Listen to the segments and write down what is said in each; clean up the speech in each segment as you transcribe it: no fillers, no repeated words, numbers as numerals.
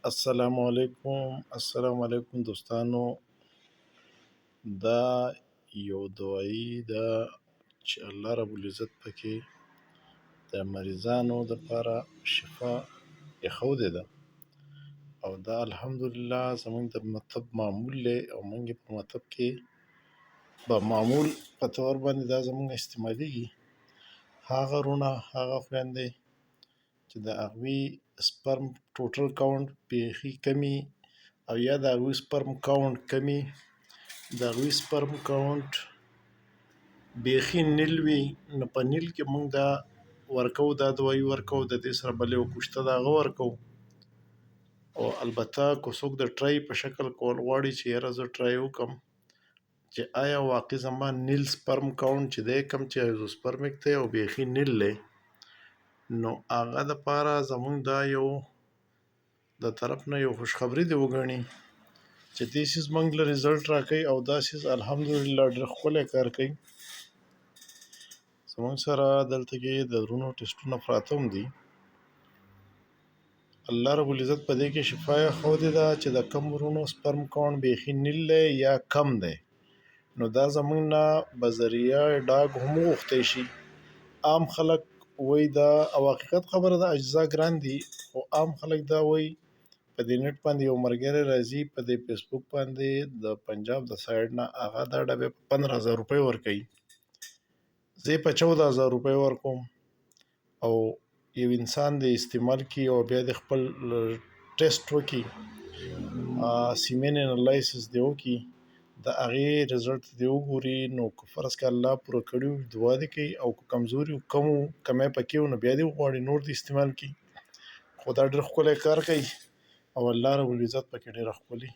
السلام علیکم دوستانو. دا یو دعایي ده چې الله رب العزت پکې د مریضانو دپاره شفا ایښودې ده، او دا الحمدلله زمونږ د مطب معمول دی، او موږ یې په مطب کې به معمول په طور باندې دا زمونږ استعمالیږي. هغه وروڼه، هغه خویندې چې د هغوی سپرم ټوټل کاونټ بیخي کمي، او یا د هغوی سپرم کاونټ کمي، د هغوی سپرم کاونټ بیخي نیل وي، نو په نیل کې موږ دا ورکو، دا دوايي ورکو، د دې سره بل یو کوشته د هغه ورکو. او البته که څوک د ټرای په شکل کول غواړي چې یاره زه ټرای وکړم چې آیا واقع زما نیل سپرم کاونټ چې دی کم چې ایزوسپرمیک دی او بیخي نیل دی، نو هغه دپاره زمونږ دا یو د طرف نه یو خوشخبري دې وګڼي چې دې سیز موږ له ریزلټ راکوي، او دا سیز الحمدلله ډېر ښکلی کار کوي. زمونږ سره دلته کې د درونو ټسټونه پراته هم دي. الله رب العزت په دې کې شفا ایښودې ده چې د کم ورونو سپرم کاونټ بیخي نیل دی یا کم دی، نو دا زمونږ نه بذریعه ډاګ هم وغوښتی شي. عام خلک وایي دا، او حقیقت خبره ده، اجزا ګران دي، خو عام خلک دا وایي په دې نټ باندې یو ملګری راځي په دې فیسبوک باندې د پنجاب د سایډ نه، هغه دا ډبې په 15,000 روپۍ ورکوي، زه یې په 14,000 روپۍ ورکوم، او یو انسان د استعمال کړي او بیا د خپل ټیسټ وکړي، سیمن انالایسس دې وکړي، د هغې رزلټ دې وګوري. نو که فرض کړه الله پوره کړي وي دعا دې کوي، او که کمزوري کمی پکې وي نو بیا دې وغواړي نور دې استعمال کړي. خو دا ډېر ښکلی کار کوي، او الله رب العزت پکې ډېره ښکلې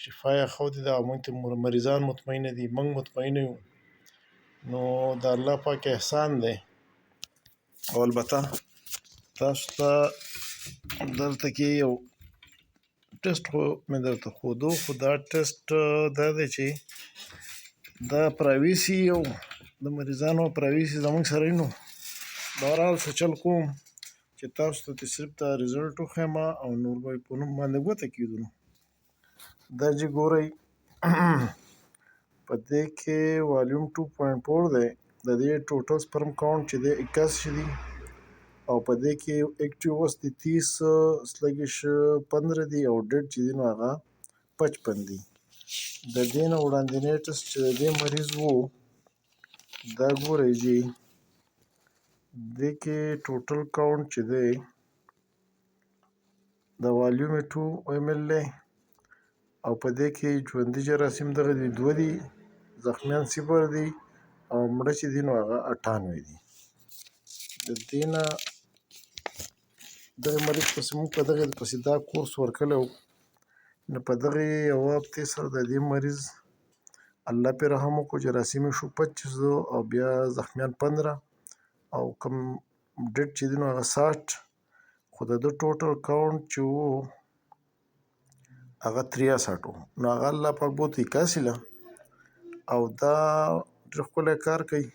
شفا یې ښودې ده، او موږ ته مریضان مطمئنه دي، موږ مطمئنه یو. نو د الله پاک احسان دی. او البته تاسو ته دلته کې یو ټیسټ خو مې درته ښودو، خو دا ټیسټ دا دی چې دا پرایویسي او د مریضانو پرایویسي زموږ سره نو بهرحال څه چل کوم چې تاسو ته صرف دا رزلټ وښیم، او نور به په نوم باندې ګوته کېږدو. دا چې ګورئ په دې کې والیوم 2.4 دی، د دې ټوټل سپرم کاونټ چې دی 81 دی، او په دې کې ایکټیو اوس د 30.15 دی، او ډیټ چې دی نو هغه 55 دی. د دې نه وړاندینی ټسټ چې د دې مریض وو، دا ګورئ جی دې کې ټوټل کاونټ چې دی د والیوم 2 ml دی، او په دې کې ژوندي جراثیم دغه دي 2 دي، زخمیان 0 دي، او مړه چې دي نو هغه 98 دي. د دې نه دغه مریض پسې موږ په دغه پسې دا کورس ورکړی و، نو په دغه یو هفتې سره د دې مریض الله پې رحم وکړو، جراثیم یې شو 25 او بیا زخمیان 15، او کوم ډیټ چې دی نو هغه 60، خو د ده ټوټل کاونټ چې و هغه 63 و، نو هغه الله پاک بوت 81 او دا ډېر ښکلی کار کوي.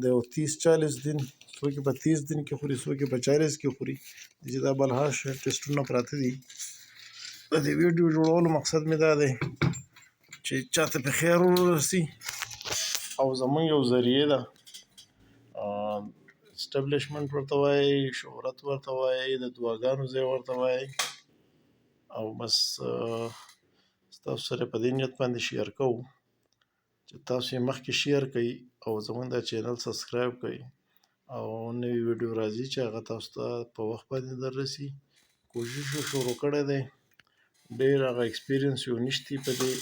د یو 30-40 دن، څوک یې په 30 دن کې خوري، څوک یې په 40 کې خوري، چې دا بلها ټسټونه پراته دي. د دې ویډیو جوړولو مقصد مې دا دی چې چاته په خیر ورسي، او زمونږ یو ذریعه ده، اسټبلیشمنټ ورته وایي، شهرت ورته وایي، د دعاګانو ځای ورته وایي، او بس ستاسو سره په دې نیت باندې شیر کوو چې تاسو یې مخکې شیر کړئ، او زمونږ دا چینل سبسکرایب کړئ، او نوی ویډیو راځي چې هغه تاسو ته په وخت باندې در رسي. کوشش یې شروع کړی دی، ډېر هغه ایکسپیرینس یو نشتی په دې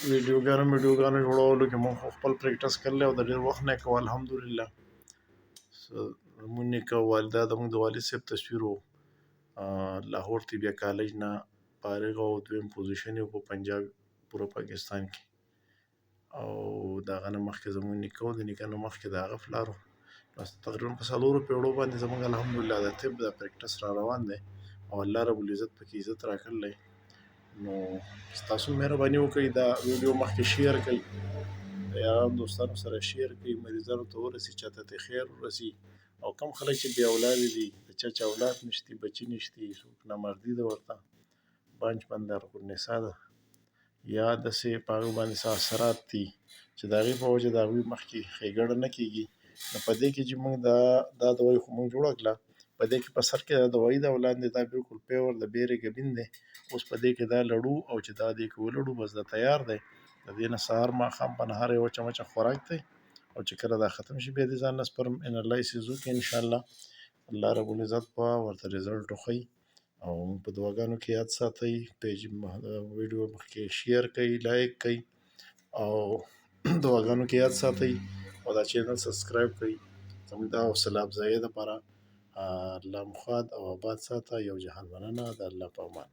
ویډیوګانو جوړولو کې. موږ خو خپل پریکټس کړلی او د ډېر وخت نه یې کوو الحمدلله. زمونږ نیکه والده زمونږ د والد صاحب تصویر و، لاهور طبیه کالج نه فارغ او دویم پوزیشن یې په پنجاب پوره پاکستان کې، او د هغه نه مخکې زمونږ نیکه و، د نیکه نه مخکې د هغه پلار و. بس تقریبا په 4 پیړیو باندې زمونږ الحمدلله د طب د پریکټس را روان دی، او الله رب العزت پکې عزت راکړلی. نو ستاسو مهرباني وکړئ دا ویډیو مخکې شیر کړئ، د یارانو دوستانو سره شیر کړئ، مریضانو ته ورسي، چاته ته خیر ورسي، او کم خلک چې بې اولاده دي د چا چې اولاد نشته بچي نشته څوک نامردي ده ورته بانج بندر النساء ده یا داسې په هغه باندې څه اثرات دي چې د هغې په وجه د هغوی مخکې ښېګڼه نه کېږي نو په دې کې چې موږ دا دوایي خو موږ جوړه کړه په دې کې په سر کې دا دوایي دا ولاندې دا بالکل پیور د بیرې ګبین دی اوس په دې کې دا لړو او چې دا دې کې ولړو بس دا تیار دی د دې نه سهار ماښام په نهار یوه چمچه خوراک دی او چې کله دا ختم شي بیا دې ځان نه سپرم انالایسیس وکړي انشاءالله الله رب العزت به ورته رزلټ وښیي او په دعاګانو کې یاد ساتئ پیج ویډیو مخکې شیر کوئ لایک کوئ او دعاګانو کې یاد ساتئ او دا چینل سبسکرایب کړئ زموږ د حوصله افزایۍ دپاره الله مو ښاد او اباد ساته یو جهان مننه د الله په امان